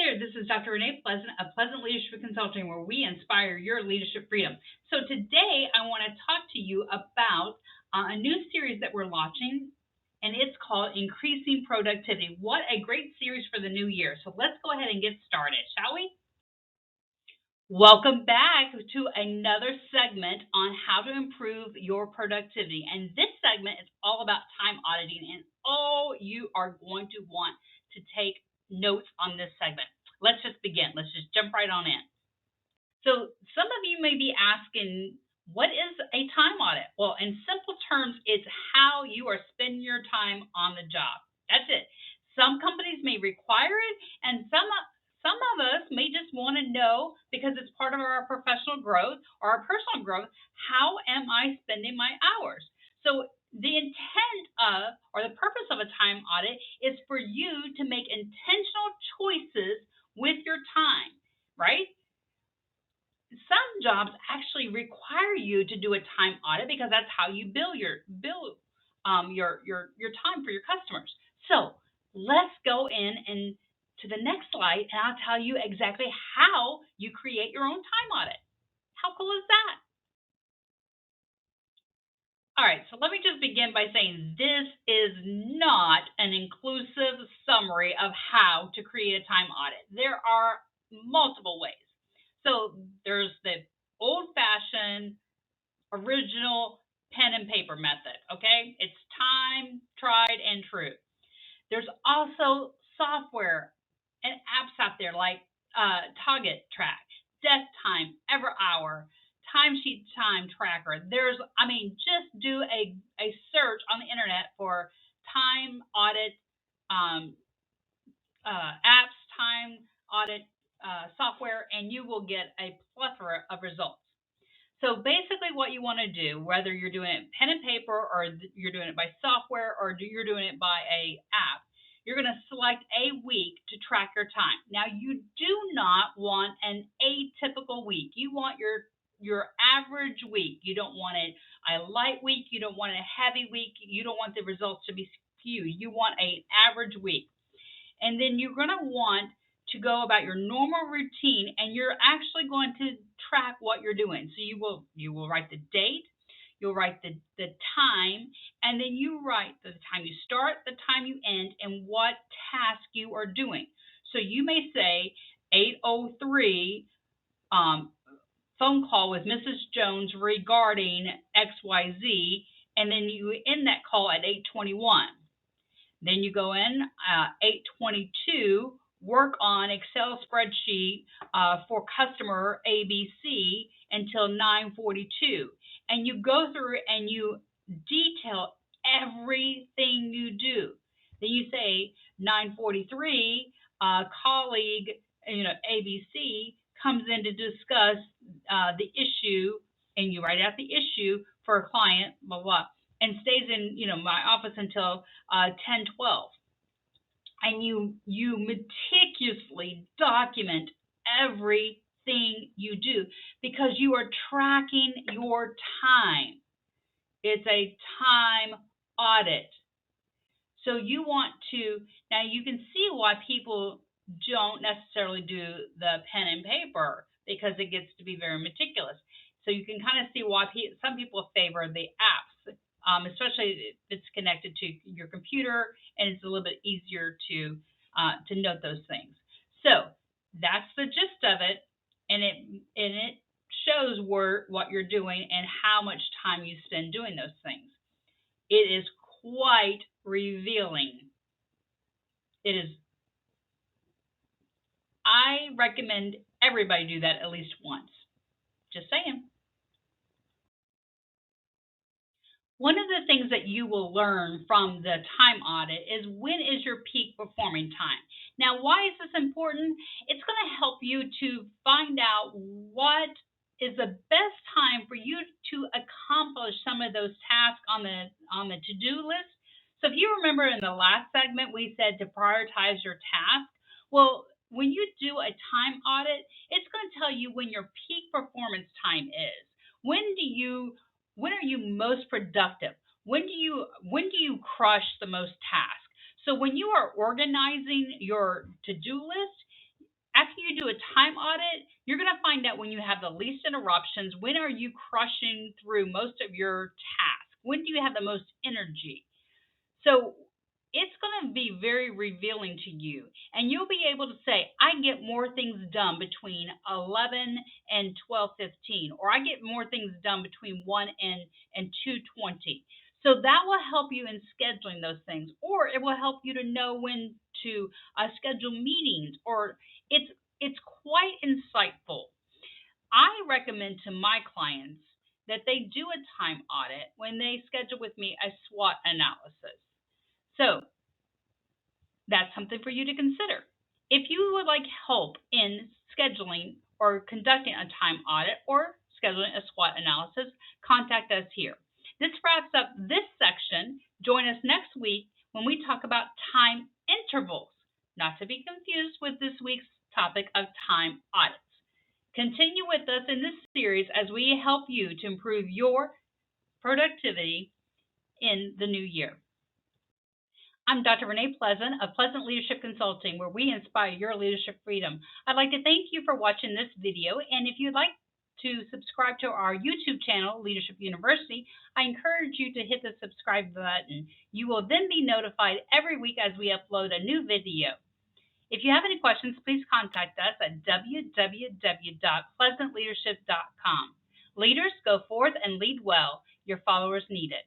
there, this is Dr. Renee Pleasant of Pleasant Leadership Consulting, where we inspire your leadership freedom. So today I want to talk to you about a new series that we're launching, and it's called Increasing Productivity. What a great series for the new year. So let's go ahead and get started, shall we? Welcome back to another segment on how to improve your productivity. And this segment is all about time auditing, and you are going to want to take notes on this segment. Let's just begin. Let's just jump right on in. So some of you may be asking, what is a time audit? Well, in simple terms, it's how you are spending your time on the job. That's it. Some companies may require it, and some of us may just want to know, because it's part of our professional growth or our personal growth, how am I spending my hours? So the intent of, or the purpose of a time audit is for you to make intentional choices with your time, right? Some jobs actually require you to do a time audit because that's how you bill your time for your customers. So let's go in and to the next slide, and I'll tell you exactly how you create your own time audit. How cool is that? All right, so let me just begin by saying this is not an inclusive summary of how to create a time audit. There are multiple ways. So there's the old-fashioned, original pen and paper method, okay? It's time, tried, and true. There's also software and apps out there like Target Track, Desk Time, Every Hour, Timesheet Time Tracker. Just do a search on the internet for time audit apps, time audit software, and you will get a plethora of results. So basically what you want to do, whether you're doing it pen and paper or you're doing it by software or you're doing it by a app, you're going to select a week to track your time. Now, you do not want an atypical week. You want your average week. You don't want it a light week. You don't want a heavy week. You don't want the results to be skewed. You want an average week. And then you're going to want to go about your normal routine, and you're actually going to track what you're doing. So you will write the date, you'll write the time, and then you write the time you start, the time you end, and what task you are doing. So you may say 8:03 phone call with Mrs. Jones regarding XYZ, and then you end that call at 8:21. Then you go in 8:22, work on Excel spreadsheet for customer ABC until 9:42. And you go through and you detail everything you do. Then you say 9:43, colleague, ABC comes in to discuss the issue, and you write out the issue for a client, blah, blah, and stays in, my office until 10:12. And you meticulously document everything you do because you are tracking your time. It's a time audit. So you want to, now you can see why people don't necessarily do the pen and paper, because it gets to be very meticulous. So you can kind of see why some people favor the apps, especially if it's connected to your computer and it's a little bit easier to note those things. So that's the gist of it, and it shows what you're doing and how much time you spend doing those things. It is quite revealing. It is. I recommend everybody do that at least once. Just saying. One of the things that you will learn from the time audit is, when is your peak performing time? Now, why is this important? It's going to help you to find out what is the best time for you to accomplish some of those tasks on the to-do list. So if you remember in the last segment, we said to prioritize your task. Well, when you do a time audit, it's going to tell you when your peak performance time is. When are you most productive? When do you crush the most tasks? So when you are organizing your to-do list, you do a time audit, you're going to find out when you have the least interruptions. When are you crushing through most of your tasks? When do you have the most energy? So it's going to be very revealing to you. And you'll be able to say, I get more things done between 11 and 12:15, or I get more things done between 1 and 2:20. So that will help you in scheduling those things, or it will help you to know when to schedule meetings, or it's quite insightful. I recommend to my clients that they do a time audit when they schedule with me a SWOT analysis. So that's something for you to consider. If you would like help in scheduling or conducting a time audit or scheduling a SWOT analysis, contact us here. This wraps up this section. Join us next week when we talk about time intervals, not to be confused with this week's topic of time audits. Continue with us in this series as we help you to improve your productivity in the new year. I'm Dr. Renee Pleasant of Pleasant Leadership Consulting, where we inspire your leadership freedom. I'd like to thank you for watching this video, and if you'd like to subscribe to our YouTube channel, Leadership University, I encourage you to hit the subscribe button. You will then be notified every week as we upload a new video. If you have any questions, please contact us at www.pleasantleadership.com. Leaders, go forth and lead well. Your followers need it.